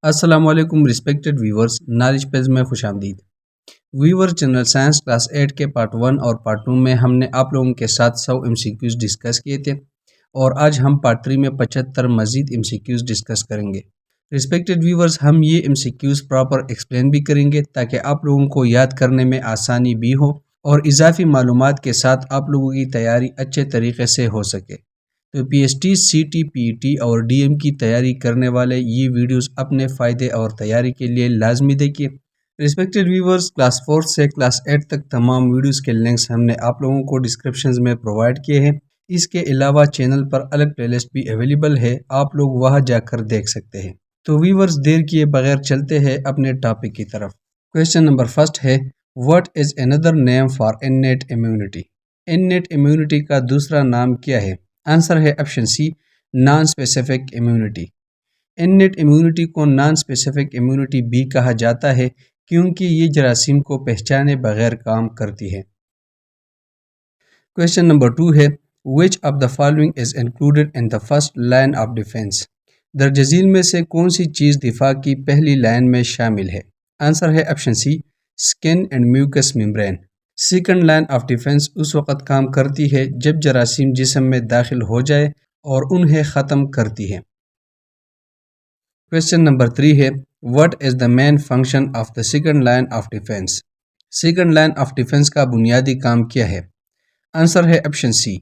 السلام علیکم respected viewers, knowledge page میں خوش آمدید۔ ویور جنرل سائنس کلاس 8 کے پارٹ 1 اور پارٹ 2 میں ہم نے آپ لوگوں کے ساتھ 100 MCQs ڈسکس کیے تھے اور آج ہم پارٹ 3 میں 75 مزید MCQs ڈسکس کریں گے۔ رسپیکٹڈ ویورز، ہم یہ MCQs پراپر ایکسپلین بھی کریں گے تاکہ آپ لوگوں کو یاد کرنے میں آسانی بھی ہو اور اضافی معلومات کے ساتھ آپ لوگوں کی تیاری اچھے طریقے سے ہو سکے۔ تو PST، CT، PET اور DM کی تیاری کرنے والے یہ ویڈیوز اپنے فائدے اور تیاری کے لیے لازمی دیکھیے۔ رسپیکٹڈ ویورز، کلاس 4 سے کلاس 8 تک تمام ویڈیوز کے لنکس ہم نے آپ لوگوں کو ڈسکرپشنز میں پرووائڈ کیے ہیں۔ اس کے علاوہ چینل پر الگ پلے لسٹ بھی اویلیبل ہے، آپ لوگ وہاں جا کر دیکھ سکتے ہیں۔ تو ویورز، دیر کیے بغیر چلتے ہیں اپنے ٹاپک کی طرف۔ کویسچن نمبر 1 ہے، what is another name for innate immunity؟ innate immunity کا دوسرا نام کیا ہے؟ آنسر ہے option C, non specific immunity. innate immunity کو نان اسپیسیفک امیونٹی بھی کہا جاتا ہے کیونکہ یہ جراثیم کو پہچانے بغیر کام کرتی ہے۔ کویسچن نمبر 2 ہے، which of the following is included in the first line of defense؟ درج ذیل میں سے کون سی چیز دفاع کی پہلی لائن میں شامل ہے؟ آنسر ہے option C, skin and mucus membrane. Second line of defence اس وقت کام کرتی ہے جب جراثیم جسم میں داخل ہو جائے اور انہیں ختم کرتی ہے۔ کویسچن نمبر 3 ہے، what is the main function of the second line of defence? Second line of defence کا بنیادی کام کیا ہے؟ آنسر ہے option C,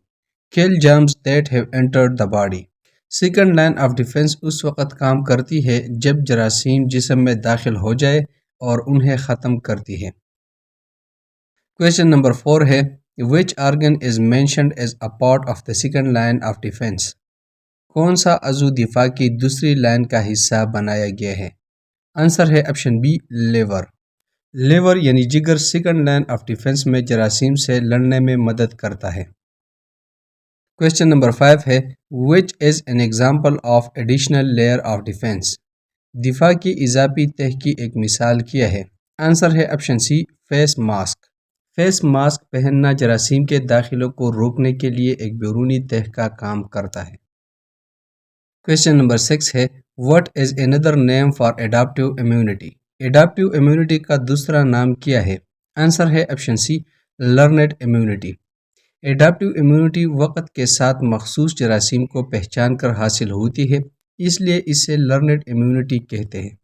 kill germs that have entered the body. Second line of defence اس وقت کام کرتی ہے جب جراثیم جسم میں داخل ہو جائے اور انہیں ختم کرتی ہے۔ کویسچن نمبر 4 ہے، which organ is mentioned as a part of the second line of defense؟ کون سا عضو دفاع کی دوسری لائن کا حصہ بنایا گیا ہے؟ آنسر ہے آپشن بی، لیور۔ لیور یعنی جگر سیکنڈ لائن آف ڈیفنس میں جراثیم سے لڑنے میں مدد کرتا ہے۔ کویسچن نمبر 5 ہے، which is an example of additional layer of defense؟ دفاع کی اضافی تہ کی ایک مثال کیا ہے؟ آنسر ہے option C, face mask. Face mask پہننا جراثیم کے داخلوں کو روکنے کے لیے ایک بیرونی تہ کا کام کرتا ہے۔ کویسچن نمبر 6 ہے، what is another name for adaptive immunity؟ adaptive immunity کا دوسرا نام کیا ہے؟ آنسر ہے option C, learned immunity۔ adaptive immunity وقت کے ساتھ مخصوص جراثیم کو پہچان کر حاصل ہوتی ہے، اس لیے اسے learned immunity کہتے ہیں۔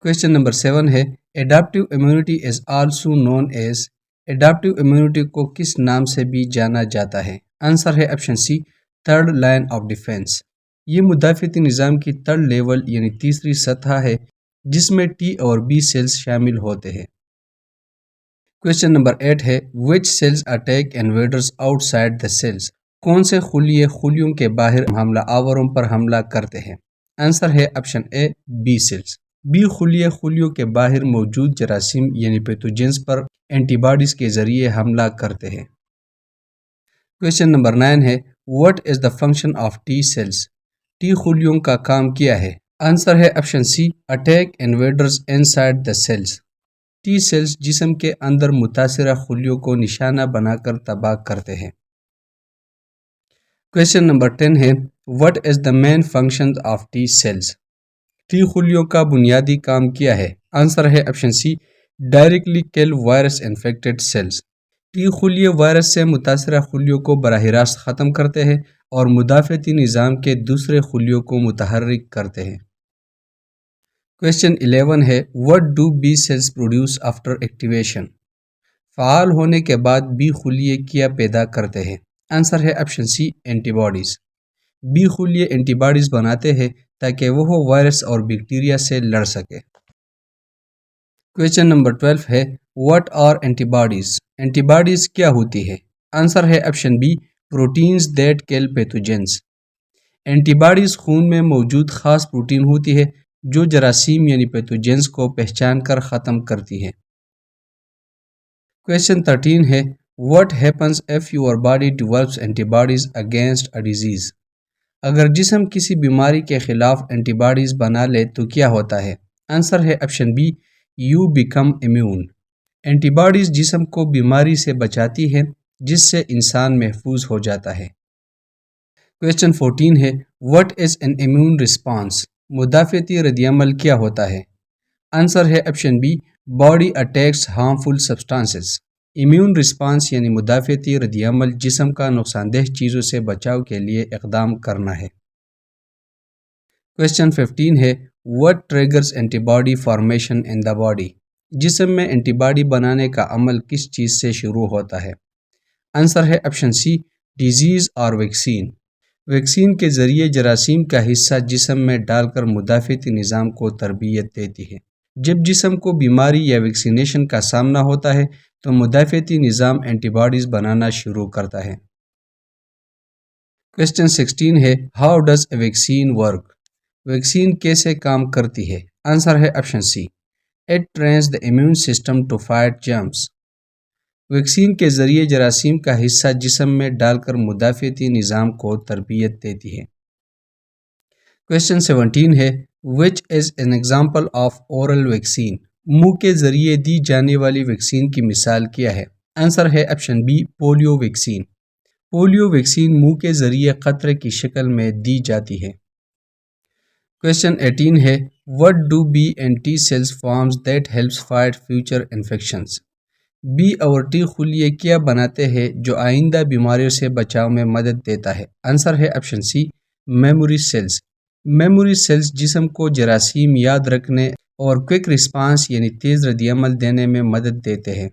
کویسچن نمبر 7 ہے، adaptive immunity is also known as؟ adaptive immunity کو کس نام سے بھی جانا جاتا ہے؟ آنسر ہے option C, third line of defence. یہ مدافعتی نظام کی تھرڈ لیول یعنی تیسری سطح ہے جس میں T اور B سیلز شامل ہوتے ہیں۔ کویسچن نمبر 8 ہے، which cells attack invaders outside the cells؟ کون سے خلیے خلیوں کے باہر حملہ آوروں پر حملہ کرتے ہیں؟ آنسر ہے آپشن اے، B سیلز۔ B خلیے خلیوں کے باہر موجود جراثیم یعنی پیتھوجنز پر اینٹی باڈیز کے ذریعے حملہ کرتے ہیں۔ کویسچن نمبر 9 ہے، what is the function of T cells؟ T خلیوں کا کام کیا ہے؟ آنسر ہے option C, attack invaders inside the cells. T cells جسم کے اندر متاثرہ خلیوں کو نشانہ بنا کر تباہ کرتے ہیں۔ کویسچن نمبر 10 ہے، what is the main function of T cells؟ T خلیوں کا بنیادی کام کیا ہے؟ آنسر ہے option C, directly kill virus infected cells. T خلیے وائرس سے متاثرہ خلیوں کو براہ راست ختم کرتے ہیں اور مدافعتی نظام کے دوسرے خلیوں کو متحرک کرتے ہیں۔ کویسچن 11 ہے، what do B cells produce after activation؟ فعال ہونے کے بعد B خلیے کیا پیدا کرتے ہیں؟ آنسر ہے option C, antibodies. B خلیے اینٹی باڈیز بناتے ہیں تاکہ وہ وائرس اور بیکٹیریا سے لڑ سکے۔ کویسچن نمبر 12 ہے، what are antibodies؟ Antibodies کیا ہوتی ہے؟ آنسر ہے آپشن بی، پروٹینز دیٹ کل پیتھوجنز۔ اینٹی باڈیز خون میں موجود خاص پروٹین ہوتی ہے جو جراثیم یعنی پیتھوجنز کو پہچان کر ختم کرتی ہے۔ کویسچن 13 ہے، what happens if your body develops antibodies against a disease؟ اگر جسم کسی بیماری کے خلاف اینٹی باڈیز بنا لے تو کیا ہوتا ہے؟ آنسر ہے option B, you become immune۔ Antibodies جسم کو بیماری سے بچاتی ہے جس سے انسان محفوظ ہو جاتا ہے۔ کویسچن 14 ہے، what is an immune response؟ مدافعتی رد عمل کیا ہوتا ہے؟ آنسر ہے option be, body attacks harmful substances. Immune response یعنی مدافعتی رد عمل جسم کا نقصان دہ چیزوں سے بچاؤ کے لیے اقدام کرنا ہے۔ کویسچن 15 ہے، what triggers antibody formation in the body? جسم میں اینٹی باڈی بنانے کا عمل کس چیز سے شروع ہوتا ہے؟ آنسر ہے آپشن سی، ڈیزیز اور ویکسین۔ ویکسین کے ذریعے جراثیم کا حصہ جسم میں ڈال کر مدافعتی نظام کو تربیت دیتی ہے۔ جب جسم کو بیماری یا ویکسینیشن کا سامنا ہوتا ہے تو مدافعتی نظام اینٹی باڈیز بنانا شروع کرتا ہے۔ کویسچن 16 ہے، how does a vaccine work? Vaccine کیسے کام کرتی ہے؟ آنسر ہے option C, it trains the immune system to fight germs. Vaccine کے ذریعے جراثیم کا حصہ جسم میں ڈال کر مدافعتی نظام کو تربیت دیتی ہے۔ کویسچن 17 ہے، which is an example of oral vaccine? منہ کے ذریعے دی جانے والی ویکسین کی مثال کیا ہے؟ آنسر ہے option be, polio vaccine. Polio vaccine منہ کے ذریعے قطرے کی شکل میں دی جاتی ہے۔ کویسچن 18 ہے، what do B and T cells forms that helps fight future infections? B اور ٹی خلیے کیا بناتے ہیں جو آئندہ بیماریوں سے بچاؤ میں مدد دیتا ہے؟ آنسر ہے option C, memory cells. Memory cells جسم کو جراثیم یاد رکھنے اور کوئک رسپانس یعنی تیز رد عمل دینے میں مدد دیتے ہیں۔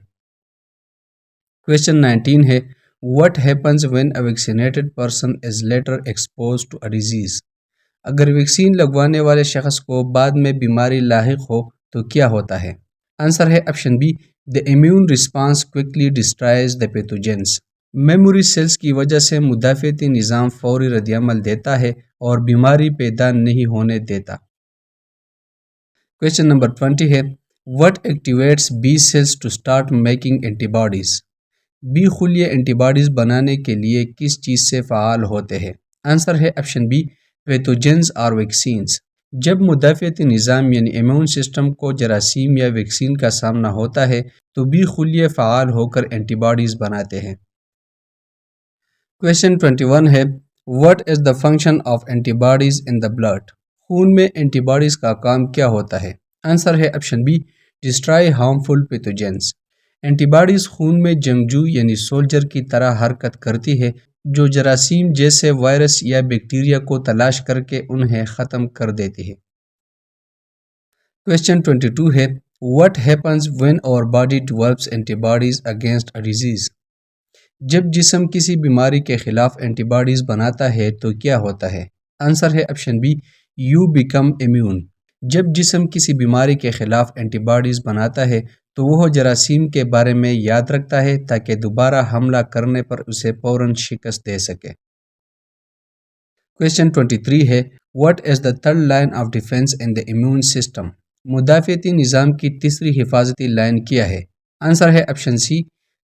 کویسچن 19 ہے، what happens when a vaccinated person is later exposed to a disease؟ اگر ویکسین لگوانے والے شخص کو بعد میں بیماری لاحق ہو تو کیا ہوتا ہے؟ آنسر ہے option B, the immune response quickly destroys the pathogens۔ Memory cells کی وجہ سے مدافعتی نظام فوری رد عمل دیتا ہے اور بیماری پیدا نہیں ہونے دیتا۔ کویسچن نمبر 20 ہے، what activates B cells to start making antibodies؟ B خلیے اینٹی باڈیز بنانے کے لیے کس چیز سے فعال ہوتے ہیں؟ آنسر ہے آپشن بی، پیتھوجنز اور ویکسینز۔ جب مدافعتی نظام یعنی امیون سسٹم کو جراثیم یا ویکسین کا سامنا ہوتا ہے تو بی خلیے فعال ہو کر اینٹی باڈیز بناتے ہیں۔ کویسچن 21 ہے، what is the function of antibodies in the blood؟ خون میں اینٹی باڈیز کا کام کیا ہوتا ہے؟ آنسر ہے option B, destroy harmful pathogens۔ Antibodies خون میں جنگجو یعنی سولجر کی طرح حرکت کرتی ہے جو جراثیم جیسے وائرس یا بیکٹیریا کو تلاش کر کے انہیں ختم کر دیتی ہے۔ کویسچن 22 ہے، what happens when our body develops antibodies against a disease؟ جب جسم کسی بیماری کے خلاف اینٹی باڈیز بناتا ہے تو کیا ہوتا ہے؟ آنسر ہے option be, you become immune. جب جسم کسی بیماری کے خلاف اینٹی باڈیز بناتا ہے تو وہ جراثیم کے بارے میں یاد رکھتا ہے تاکہ دوبارہ حملہ کرنے پر اسے فوراً شکست دے سکے۔ کویسچن 23 ہے، what is the third line of defense in the immune system؟ مدافعتی نظام کی تیسری حفاظتی لائن کیا ہے؟ آنسر ہے option C,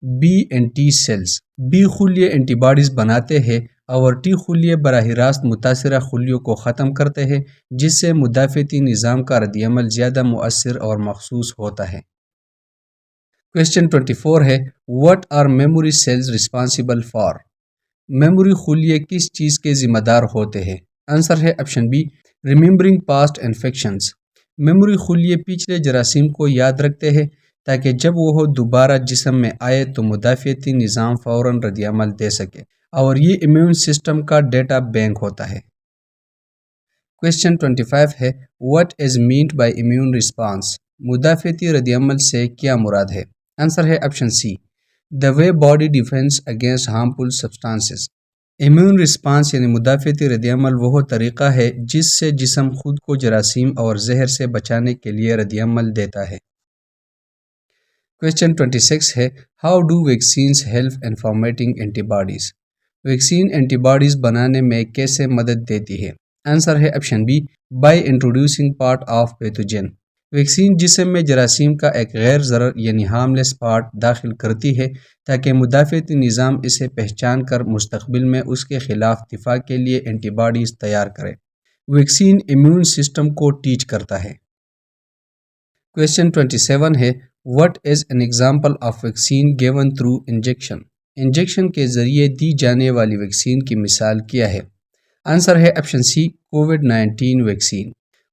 B and T cells. B خلیے اینٹی باڈیز بناتے ہیں اور ٹی خلیے براہ راست متاثرہ خلیوں کو ختم کرتے ہیں جس سے مدافعتی نظام کا رد عمل زیادہ مؤثر اور مخصوص ہوتا ہے۔ کویسچن 24 ہے، what are memory cells responsible for؟ Memory خلیے کس چیز کے ذمہ دار ہوتے ہیں؟ آنسر ہے option B, remembering past infections۔ Memory خلیے پچھلے جراثیم کو یاد رکھتے ہیں تاکہ جب وہ دوبارہ جسم میں آئے تو مدافعتی نظام فوراً رد عمل دے سکے، اور یہ امیون سسٹم کا ڈیٹا بینک ہوتا ہے۔ کویسچن 25 ہے، what is meant by immune response؟ مدافعتی رد عمل سے کیا مراد ہے؟ آنسر ہے option C, the way body defends against harmful substances۔ Immune response یعنی مدافعتی رد عمل وہ طریقہ ہے جس سے جسم خود کو جراثیم اور زہر سے بچانے کے لیے رد عمل دیتا ہے۔ کویسچن 26 ہے، how do vaccines help in formatting antibodies? Vaccine antibodies بنانے میں کیسے مدد دیتی ہے؟ آنسر ہے option B, by introducing part of pathogen. Vaccine جسم میں جراثیم کا ایک غیر ضرر یعنی ہارملیس پارٹ داخل کرتی ہے تاکہ مدافعتی نظام اسے پہچان کر مستقبل میں اس کے خلاف دفاع کے لیے اینٹی باڈیز تیار کرے۔ ویکسین امیون سسٹم کو ٹیچ کرتا ہے۔ کویسچن 27 ہے، what is an example of vaccine given through injection؟ Injection کے ذریعے دی جانے والی ویکسین کی مثال کیا ہے؟ آنسر ہے آپشن سی، کووڈ 19 ویکسین۔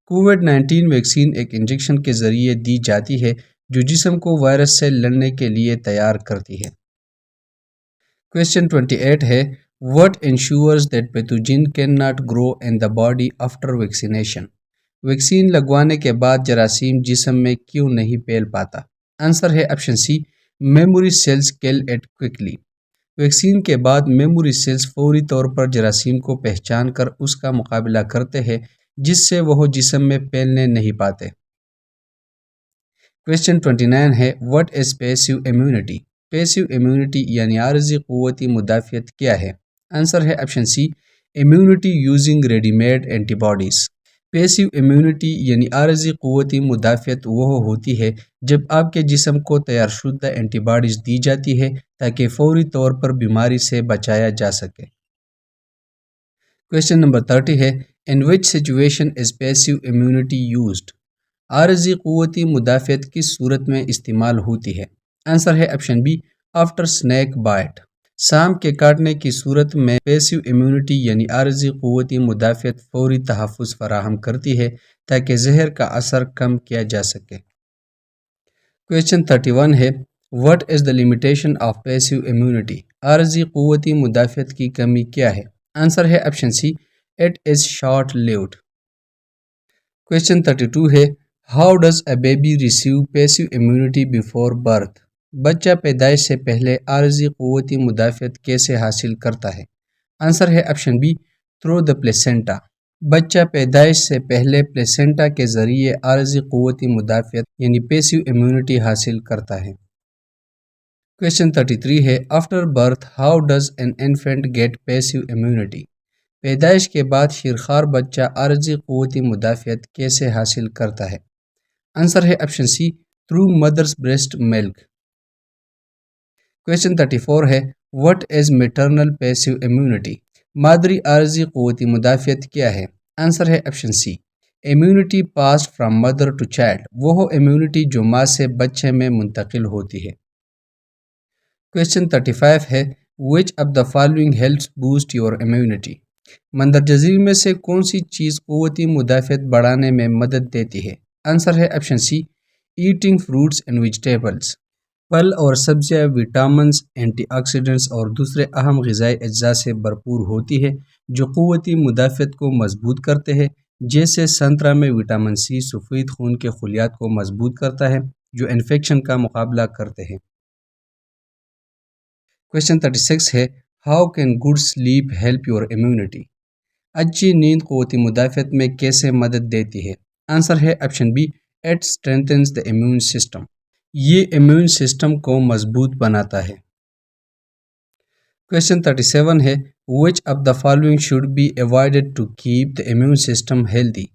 کووڈ-19 ویکسین ایک انجیکشن کے ذریعے دی جاتی ہے جو جسم کو وائرس سے لڑنے کے لیے تیار کرتی ہے۔ Question 28 ہے What ensures that pathogen cannot grow in the body after vaccination؟ Vaccine لگوانے کے بعد جراثیم جسم میں کیوں نہیں پھیل پاتا؟ آنسر ہے آپشن سی میموری سیلز کل اٹ کوئکلی۔ ویکسین کے بعد میموری سیلز فوری طور پر جراثیم کو پہچان کر اس کا مقابلہ کرتے ہیں جس سے وہ جسم میں پھیلنے نہیں پاتے۔ Question 29 ہے What is passive immunity؟ Passive immunity یعنی عارضی قوتی مدافعت کیا ہے؟ آنسر ہے option C immunity using ready made antibodies. Passive immunity یعنی عارضی قوتی مدافعت وہ ہوتی ہے جب آپ کے جسم کو تیار شدہ اینٹی باڈیز دی جاتی ہے تاکہ فوری طور پر بیماری سے بچایا جا سکے۔ Question نمبر 30 ہے In which situation is passive immunity used؟ عارضی قوتی مدافعت کس صورت میں استعمال ہوتی ہے؟ آنسر ہے option be after snack byte. سانپ کے کاٹنے کی صورت میں پیسیو امیونٹی یعنی عارضی قوتی مدافعت فوری تحفظ فراہم کرتی ہے تاکہ زہر کا اثر کم کیا جا سکے۔ Question 31 ہے What is the limitation of passive immunity؟ عارضی قوتی مدافعت کی کمی کیا ہے؟ آنسر ہے option C It is short lived۔ Question 32 ہے How does a baby receive passive immunity before birth؟ بچہ پیدائش سے پہلے عارضی قوتی مدافعت کیسے حاصل کرتا ہے؟ آنسر ہے آپشن بی تھرو دا پلیسینٹا۔ بچہ پیدائش سے پہلے پلیسینٹا کے ذریعے عارضی قوتی مدافعت یعنی پیسیو امیونٹی حاصل کرتا ہے۔ Question 33 ہے After birth how does an infant get passive immunity؟ پیدائش کے بعد شیرخوار بچہ عارضی قوتی مدافعت کیسے حاصل کرتا ہے؟ آنسر ہے option C through mother's breast milk. Question 34 ہے What is maternal passive immunity؟ مادری عارضی قوتی مدافعت کیا ہے؟ آنسر ہے option C immunity passed from mother to child, وہ امیونٹی جو ماں سے بچے میں منتقل ہوتی ہے۔ Question 35 ہے Which of the following helps boost your immunity؟ مندرجہ ذیل میں سے کون سی چیز قوتی مدافعت بڑھانے میں مدد دیتی ہے؟ آنسر ہے option C eating fruits and vegetables. پھل اور سبزیاں وٹامنز، اینٹی آکسیڈنٹس اور دوسرے اہم غذائی اجزاء سے بھرپور ہوتی ہے جو قوتی مدافعت کو مضبوط کرتے ہیں، جیسے سنترا میں وٹامن سی سفید خون کے خلیات کو مضبوط کرتا ہے جو انفیکشن کا مقابلہ کرتے ہیں۔ Question 36 ہے How can good sleep help your immunity؟ اچھی نیند قوتی مدافعت میں کیسے مدد دیتی ہے؟ آنسر ہے option be It strengthens the immune system۔ یہ امیون سسٹم کو مضبوط بناتا ہے۔ Question 37 ہے Which of the following should be avoided to keep the immune system healthy؟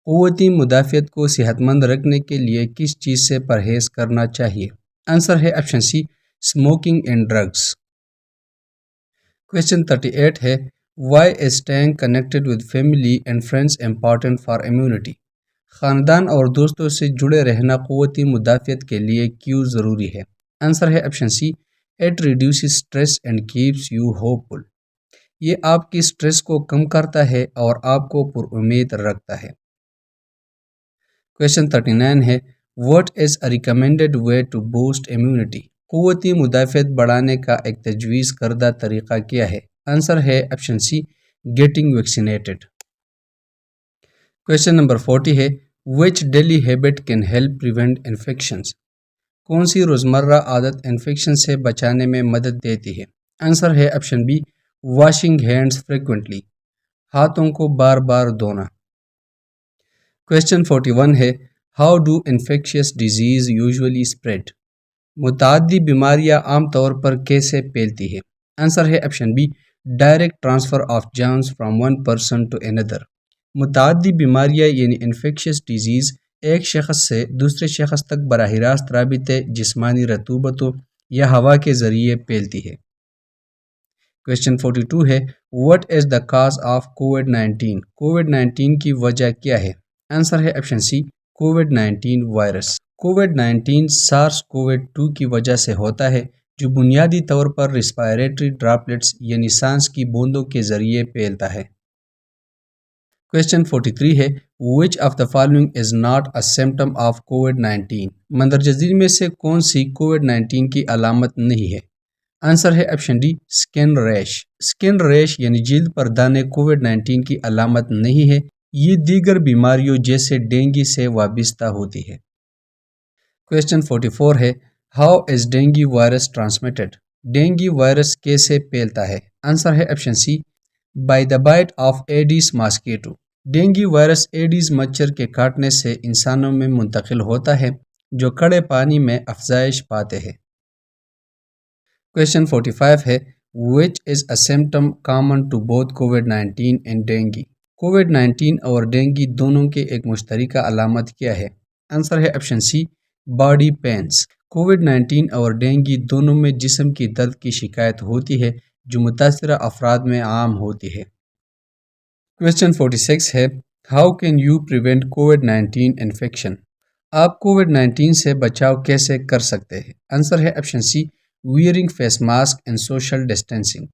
قوتی مدافعت کو صحت مند رکھنے کے لیے کس چیز سے پرہیز کرنا چاہیے؟ آنسر ہے option C smoking and drugs. Question 38 ہے Why is staying connected with family and friends important for immunity؟ خاندان اور دوستوں سے جڑے رہنا قوتی مدافعت کے لیے کیوں ضروری ہے؟ آنسر ہے option C It reduces stress and keeps you hopeful۔ یہ آپ کی سٹریس کو کم کرتا ہے اور آپ کو پر امید رکھتا ہے۔ Question 39 ہے What is a recommended way to boost immunity؟ قوتی مدافعت بڑھانے کا ایک تجویز کردہ طریقہ کیا ہے؟ آنسر ہے option C Getting vaccinated۔ Question نمبر 40 ہے Which daily habit can help prevent infections؟ کون سی روزمرہ عادت انفیکشن سے بچانے میں مدد دیتی ہے؟ آنسر ہے option be washing hands frequently، ہاتھوں کو بار بار دھونا۔ Question 41 ہے How do infectious disease usually spread؟ متعدی بیماریاں عام طور پر کیسے پھیلتی ہے؟ آنسر ہے option B direct transfer of germs from one person to another. متعدی بیماریاں یعنی انفیکشس ڈیزیز ایک شخص سے دوسرے شخص تک براہ راست رابطے، جسمانی رطوبتوں یا ہوا کے ذریعے پھیلتی ہے۔ Question 42 ہے What is the cause of COVID-19؟ کووڈ-19 کی وجہ کیا ہے؟ آنسر ہے آپشن سی کووڈ-19 وائرس۔ کووڈ-19 سارس کووڈ-2 کی وجہ سے ہوتا ہے جو بنیادی طور پر ریسپائریٹری ڈراپلٹس یعنی سانس کی بوندوں کے ذریعے پھیلتا ہے۔ کویشچن 43 ہے which of the following is not a symptom of Covid 19 مندرجہ ذیل میں سے کون سی کووڈ 19 کی علامت نہیں ہے؟ آنسر ہے آپشن ڈی سکن ریش۔ سکن ریش یعنی جلد پر دانے کووڈ 19 کی علامت نہیں ہے، یہ دیگر بیماریوں جیسے ڈینگی سے وابستہ ہوتی ہے۔ کویشچن 44 ہے how is dengue virus transmitted? Dengue virus کیسے پھیلتا ہے؟ آنسر ہے option C by the bite of Aedes mosquito. Dengue virus Aedes مچھر کے کاٹنے سے انسانوں میں منتقل ہوتا ہے جو کڑے پانی میں افزائش پاتے ہیں۔ کویشچن 45 ہے which is a symptom common to both COVID 19 and dengue? COVID 19 اور ڈینگی دونوں کے ایک مشترکہ علامت کیا ہے؟ آنسر ہے آپشن سی باڈی پینس۔ کووڈ 19 اور ڈینگی دونوں میں جسم کی درد کی شکایت ہوتی ہے جو متاثرہ افراد میں عام ہوتی ہے۔ کویشچن 46 ہے how can you prevent COVID 19 infection? آپ کووڈ 19 سے بچاؤ کیسے کر سکتے ہیں؟ آنسر ہے option C wearing face mask and social distancing.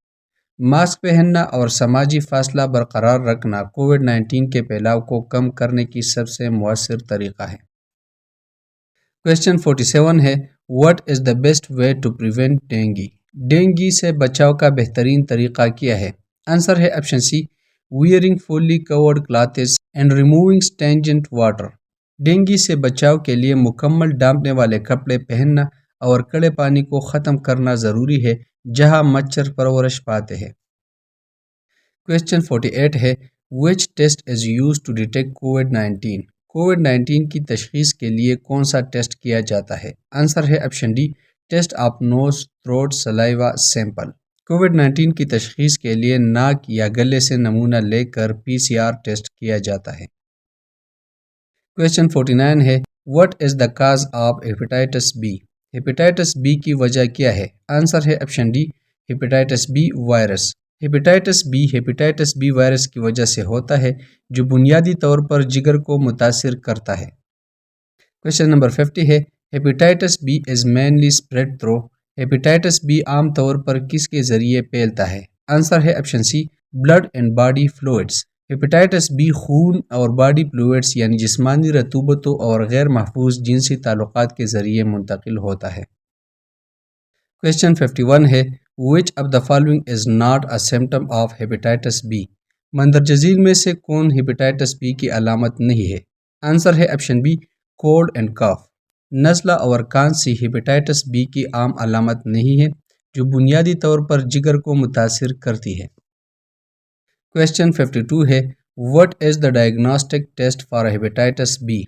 Mask پہننا اور سماجی فاصلہ برقرار رکھنا کووڈ 19 کے پھیلاؤ کو کم کرنے کی سب سے مؤثر طریقہ ہے۔ کویشچن 47 ہے what is the best way to prevent dengue? Dengue سے بچاؤ کا بہترین طریقہ کیا ہے؟ آنسر ہے option C wearing fully covered clothes and removing stagnant water. Dengue سے بچاؤ کے لیے مکمل ڈانپنے والے کپڑے پہننا اور کڑے پانی کو ختم کرنا ضروری ہے جہاں مچھر پرورش پاتے ہیں۔ کویشچن 48 ہے which test is used to detect COVID 19؟ COVID 19 کی تشخیص کے لیے کون سا ٹیسٹ کیا جاتا ہے؟ آنسر ہے option D test of nose throat saliva sample. COVID 19 کی تشخیص کے لیے ناک یا گلے سے نمونہ لے کر PCR ٹیسٹ کیا جاتا ہے۔ کویشچن 49 ہے what is the cause of hepatitis B? Hepatitis B کی وجہ کیا ہے؟ آنسر ہے option D hepatitis B virus. Hepatitis B virus کی وجہ سے ہوتا ہے جو بنیادی طور پر جگر کو متاثر کرتا ہے۔ کویشچن نمبر 50 ہے hepatitis B is mainly spread through? Hepatitis B عام طور پر کس کے ذریعے پھیلتا ہے؟ آنسر ہے option C blood and body fluids. Hepatitis B خون اور باڈی فلوئڈز یعنی جسمانی رطوبتوں اور غیر محفوظ جنسی تعلقات کے ذریعے منتقل ہوتا ہے۔ کویشچن 51 ہے which of the following is not a symptom of hepatitis B? مندرجہ ذیل میں سے کون ہیپیٹائٹس بی کی علامت نہیں ہے؟ آنسر ہے آپشن بی کولڈ اینڈ کاف۔ نزلہ اور کھانسی ہیپیٹائٹس بی کی عام علامت نہیں ہے جو بنیادی طور پر جگر کو متاثر کرتی ہے۔ کویشچن 52 ہے what is the diagnostic test for hepatitis B?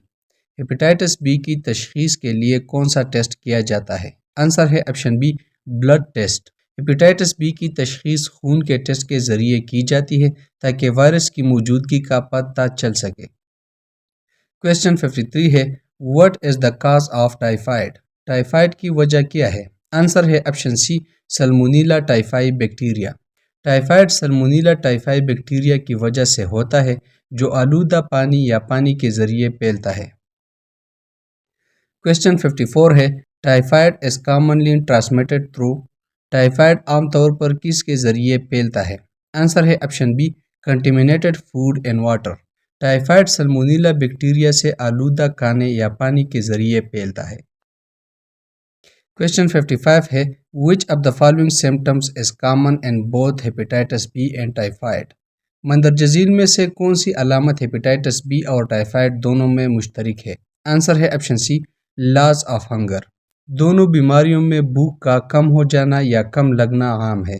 Hepatitis B کی تشخیص کے لیے کون سا ٹیسٹ کیا جاتا ہے؟ آنسر ہے option B blood test. Hepatitis B کی تشخیص خون کے ٹیسٹ کے ذریعے کی جاتی ہے تاکہ وائرس کی موجودگی کا پتہ چل سکے۔ کویشچن 53 ہے what is the cause of typhoid? Typhoid کی وجہ کیا ہے؟ آنسر ہے option C salmonella typhi bacteria. Typhoid salmonella typhi bacteria کی وجہ سے ہوتا ہے جو آلودہ پانی یا پانی کے ذریعے پھیلتا ہے۔ کویشچن 54 ہے typhoid is commonly transmitted through? Typhoid عام طور پر کس کے ذریعے پھیلتا ہے؟ آنسر ہے option B contaminated food and water. Typhoid salmonella bacteria سے آلودہ کھانے یا پانی کے ذریعے پھیلتا ہے۔ کویشچن 55 ہے which of the following symptoms is common in both hepatitis B and typhoid? مندرجہ ذیل میں سے کون سی علامت ہیپیٹائٹس بی اور ٹائیفائڈ دونوں میں مشترک ہے؟ آنسر ہے option C loss of hunger. دونوں بیماریوں میں بھوک کا کم ہو جانا یا کم لگنا عام ہے۔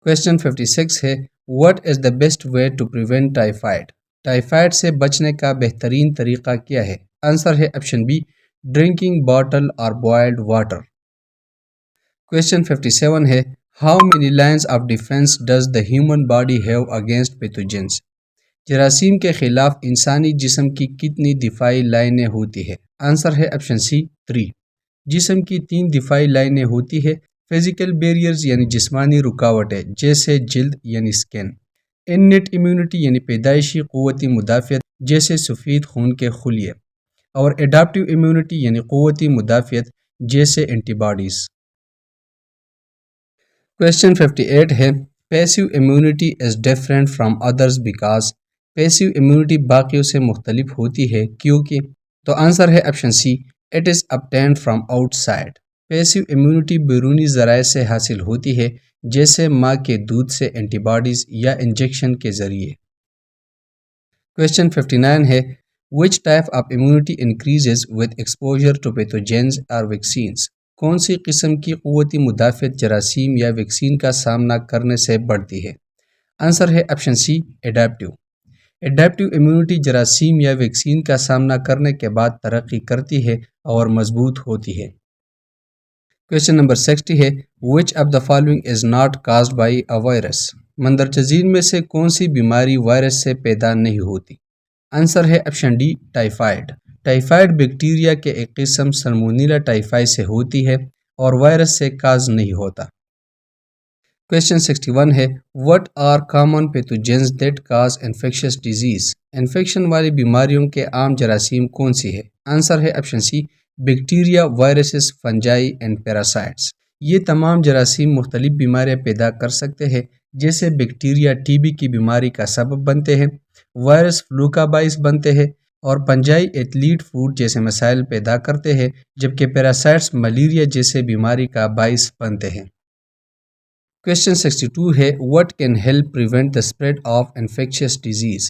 کویشچن 56 ہے what is the best way to prevent typhoid? Typhoid سے بچنے کا بہترین طریقہ کیا ہے؟ آنسر ہے آپشن بی ڈرنکنگ بوٹل اور بوائلڈ واٹر۔ کویشچن 57 ہے how many lines of defence does the human body have against pathogens? جراثیم کے خلاف انسانی جسم کی کتنی دفاعی لائنیں ہوتی ہے؟ آنسر ہے آپشن سی 3۔ جسم کی 3 دفاعی لائنیں ہوتی ہے فزیکل بیریئرز یعنی جسمانی رکاوٹیں جیسے جلد یعنی سکن، انیٹ امیونٹی یعنی پیدائشی قوتی مدافعت جیسے سفید خون کے خلیے، اور ایڈاپٹیو امیونٹی یعنی قوتی مدافعت جیسے اینٹی باڈیز۔ کویشچن 58 ہے passive immunity is different from others because? Passive immunity باقیوں سے مختلف ہوتی ہے کیونکہ تو آنسر ہے option C, it is obtained from outside. Passive immunity بیرونی ذرائع سے حاصل ہوتی ہے جیسے ماں کے دودھ سے اینٹی باڈیز یا انجیکشن کے ذریعے۔ کویشچن 59 ہے which type of immunity increases with exposure to pathogens or vaccines؟ کون سی قسم کی قوتی مدافعت جراثیم یا ویکسین کا سامنا کرنے سے بڑھتی ہے؟ آنسر ہے آپشن سی، ایڈیپٹیو۔ ایڈیپٹیو امیونٹی جراثیم یا ویکسین کا سامنا کرنے کے بعد ترقی کرتی ہے اور مضبوط ہوتی ہے۔ کویشچن نمبر 60 ہے which of the following is not caused by a virus؟ مندرجہ ذیل میں سے کون سی بیماری وائرس سے پیدا نہیں ہوتی؟ آنسر ہے option D, typhoid. Typhoid bacteria کے ایک قسم سلمونیلا ٹائیفائی سے ہوتی ہے اور وائرس سے کاز نہیں ہوتا۔ کویشچن 61 ہے what are common pathogens that cause infectious disease؟ Infection والی بیماریوں کے عام جراثیم کون سی ہے؟ آنسر ہے option C, bacteria, viruses, fungi and parasites. یہ تمام جراثیم مختلف بیماریاں پیدا کر سکتے ہیں جیسے بیکٹیریا ٹی بی کی بیماری کا سبب بنتے ہیں، وائرس فلو کا باعث بنتے ہیں اور پنجائی ایتھلیٹ فوڈ جیسے مسائل پیدا کرتے ہیں، جبکہ پیراسائٹس ملیریا جیسے بیماری کا باعث بنتے ہیں۔ کویشچن 62 ہے what can help prevent the spread of infectious disease؟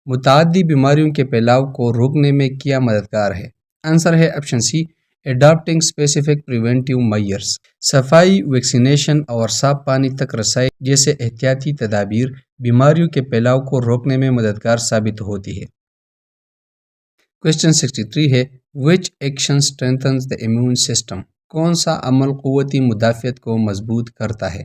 متعدی بیماریوں کے پھیلاؤ کو روکنے میں کیا مددگار ہے؟ آنسر ہے option C, adopting specific preventive measures۔ صفائی، ویکسینیشن اور صاف پانی تک رسائی جیسے احتیاطی تدابیر بیماریوں کے پھیلاؤ کو روکنے میں مددگار ثابت ہوتی ہے۔ کویشچن 63 ہے which action strengthens the immune system؟ کون سا عمل قوتی مدافعت کو مضبوط کرتا ہے؟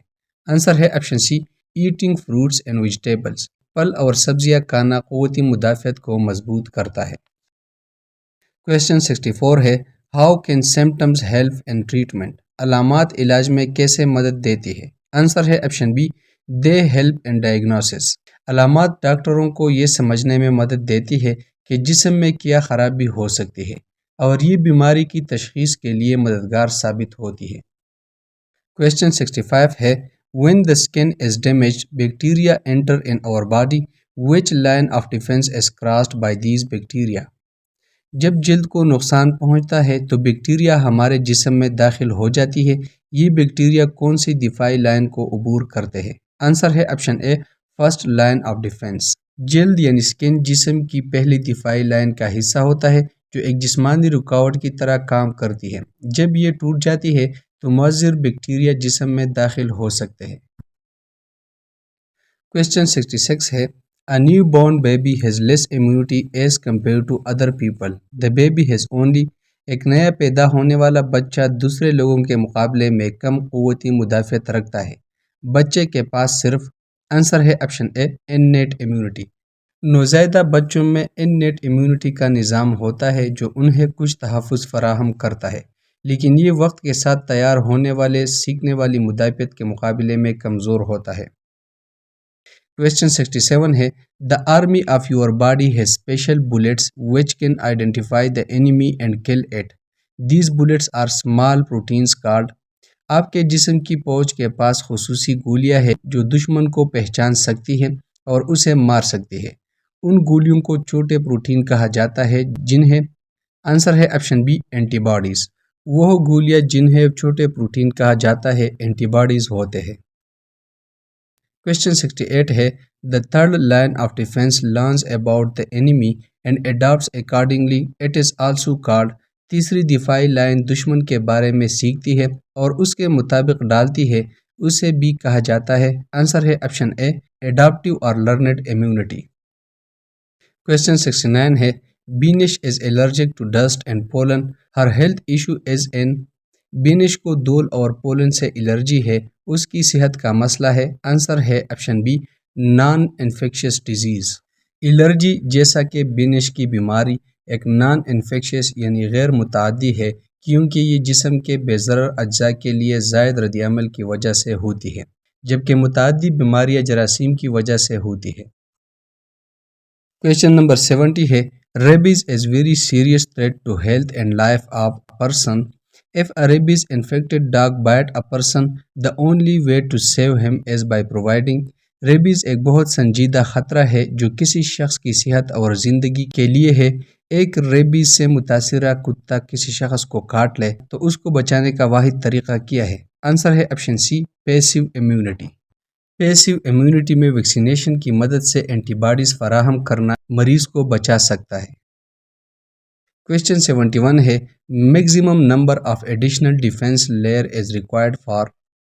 آنسر ہے option C, eating fruits and vegetables. پھل اور سبزیاں کھانا قوتی مدافعت کو مضبوط کرتا ہے۔ کویشچن 64 ہے how can symptoms help in treatment? علامات علاج میں کیسے مدد دیتی ہے؟ آنسر ہے option be, they help in diagnosis. علامات ڈاکٹروں کو یہ سمجھنے میں مدد دیتی ہے کہ جسم میں کیا خرابی ہو سکتی ہے اور یہ بیماری کی تشخیص کے لیے مددگار ثابت ہوتی ہے۔ کویشچن 65 ہے when the skin is damaged bacteria enter in our body which line of defense is crossed by these bacteria؟ جب جلد کو نقصان پہنچتا ہے تو بیکٹیریا ہمارے جسم میں داخل ہو جاتی ہے، یہ بیکٹیریا کون سی دفاعی لائن کو عبور کرتے ہیں؟ آنسر ہے option a, first line of defence. جلد یعنی سکن جسم کی پہلی دفاعی لائن کا حصہ ہوتا ہے جو ایک جسمانی رکاوٹ کی طرح کام کرتی ہے۔ جب یہ ٹوٹ جاتی ہے تو مضر بیکٹیریا جسم میں داخل ہو سکتے ہیں۔ کویشچن 66 ہے A newborn baby has less immunity as compared to other people. The baby has only ایک نیا پیدا ہونے والا بچہ دوسرے لوگوں کے مقابلے میں کم قوتی مدافعت رکھتا ہے۔ بچے کے پاس صرف، آنسر ہے آپشن اے، انیٹ امیونٹی۔ نوزائیدہ بچوں میں انیٹ امیونٹی کا نظام ہوتا ہے جو انہیں کچھ تحفظ فراہم کرتا ہے، لیکن یہ وقت کے ساتھ تیار ہونے والے سیکھنے والی مدافعت کے مقابلے میں کمزور ہوتا ہے۔ کویشچن 67 ہے The army of your body has special bullets which can identify the enemy and kill it. These bullets are small proteins called۔ آپ کے جسم کی فوج کے پاس خصوصی گولیاں ہیں جو دشمن کو پہچان سکتی ہیں اور اسے مار سکتی ہے۔ ان گولیوں کو چھوٹے پروٹین کہا جاتا ہے جنہیں، آنسر ہے آپشن بی، اینٹی باڈیز۔ وہ گولیاں جنہیں چھوٹے پروٹین کہا جاتا ہے اینٹی باڈیز ہوتے ہیں۔ کویشچن 68 ہے The third line of defense learns about the enemy and adapts accordingly. It is also called۔ تیسری دفاعی لائن دشمن کے بارے میں سیکھتی ہے اور اس کے مطابق ڈالتی ہے، اسے بھی کہا جاتا ہے، آنسر ہے option a, adaptive or learned immunity۔ Question 69 ہے Binish is allergic to dust and pollen. Her health issue is in۔ Binish کو دھول اور پولن سے الرجی ہے، اس کی صحت کا مسئلہ ہے، آنسر ہے option be, naan infectious disease. Allergy جیسا کہ بینش کی بیماری ایک نان انفیکشس یعنی غیر متعدی ہے کیونکہ یہ جسم کے بے ضرر اجزاء کے لیے زائد رد عمل کی وجہ سے ہوتی ہے، جبکہ متعدی بیماریاں جراثیم کی وجہ سے ہوتی ہے۔ کویشچن نمبر 70 ہے rabies is very serious threat to health and life of person. If a rabies infected dog bite a person, the only way to save him is by providing۔ Rabies ایک بہت سنجیدہ خطرہ ہے جو کسی شخص کی صحت اور زندگی کے لیے ہے۔ ایک ریبیز سے متاثرہ کتا کسی شخص کو کاٹ لے تو اس کو بچانے کا واحد طریقہ کیا ہے؟ آنسر ہے option C, passive immunity. Passive immunity میں ویکسینیشن کی مدد سے اینٹی باڈیز فراہم کرنا مریض کو بچا سکتا ہے۔ کویسچن 71 ہے، maximum number of additional defence layer is required for.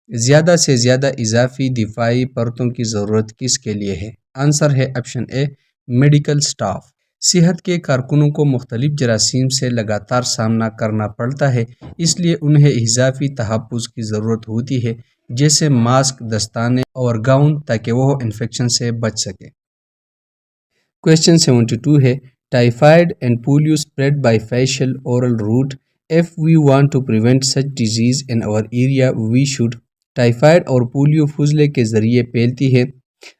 زیادہ سے زیادہ اضافی دفاعی پرتوں کی ضرورت کس کے لیے ہے؟ آنسر ہے آپشن اے، میڈیکل سٹاف۔ صحت کے کارکنوں کو مختلف جراثیم سے لگاتار سامنا کرنا پڑتا ہے، اس لیے انہیں اضافی تحفظ کی ضرورت ہوتی ہے، جیسے ماسک، دستانے اور گاؤن، تاکہ وہ انفیکشن سے بچ سکے۔ کویسچن 72 ہے، typhoid and polio spread by facial oral route. If we want to prevent such disease in our area, we should۔ Typhoid اور پولیو فضلے کے ذریعے پھیلتی ہے۔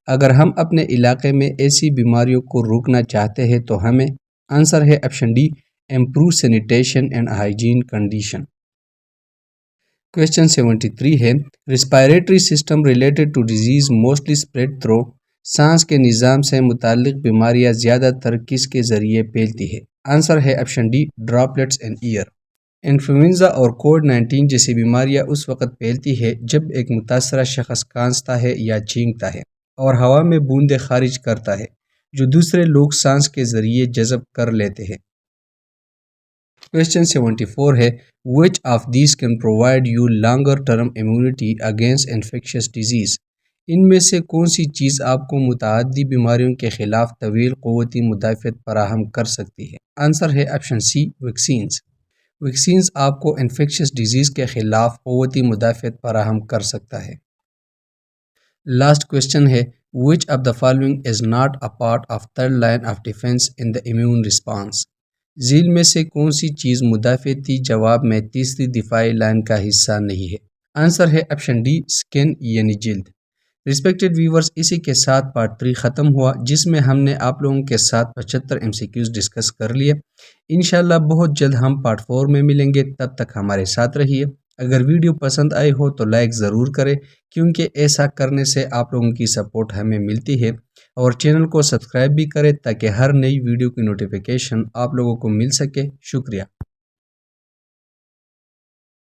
اگر ہم اپنے علاقے میں ایسی بیماریوں کو روکنا چاہتے ہیں تو ہمیں، آنسر ہے option D, improve sanitation and hygiene condition. Question 73 ہے، respiratory system related to disease mostly spread through۔ سانس کے نظام سے متعلق بیماریاں زیادہ تر کس کے ذریعے پھیلتی ہے؟ آنسر ہے آپشن ڈی، ڈراپلیٹس ان ایئر۔ انفلوئنزا اور کووڈ-19 جیسی بیماریاں اس وقت پھیلتی ہے جب ایک متاثرہ شخص کھانستا ہے یا چھینکتا ہے اور ہوا میں بوندیں خارج کرتا ہے جو دوسرے لوگ سانس کے ذریعے جذب کر لیتے ہیں۔ کویسچن 74 ہے، which of these can provide you longer term immunity against infectious disease۔ ان میں سے کون سی چیز آپ کو متعدی بیماریوں کے خلاف طویل قوتی مدافعت فراہم کر سکتی ہے؟ آنسر ہے آپشن سی، ویکسینز۔ ویکسینز آپ کو انفیکشس ڈیزیز کے خلاف قوتی مدافعت فراہم کر سکتا ہے۔ لاسٹ کویسچن ہے، which of the following is not a part of third line of defense in the immune response۔ ذیل میں سے کون سی چیز مدافعتی جواب میں تیسری دفاعی لائن کا حصہ نہیں ہے؟ آنسر ہے آپشن ڈی، سکن یعنی جلد۔ ریسپیکٹڈ ویورز، اسی کے ساتھ پارٹ 3 ختم ہوا، جس میں ہم نے آپ لوگوں کے ساتھ 75 MCQs ڈسکس کر لیے۔ انشاءاللہ بہت جلد ہم پارٹ 4 میں ملیں گے، تب تک ہمارے ساتھ رہیے۔ اگر ویڈیو پسند آئی ہو تو لائک ضرور کریں، کیونکہ ایسا کرنے سے آپ لوگوں کی سپورٹ ہمیں ملتی ہے، اور چینل کو سبسکرائب بھی کریں تاکہ ہر نئی ویڈیو کی نوٹیفیکیشن آپ لوگوں کو مل سکے۔ شکریہ۔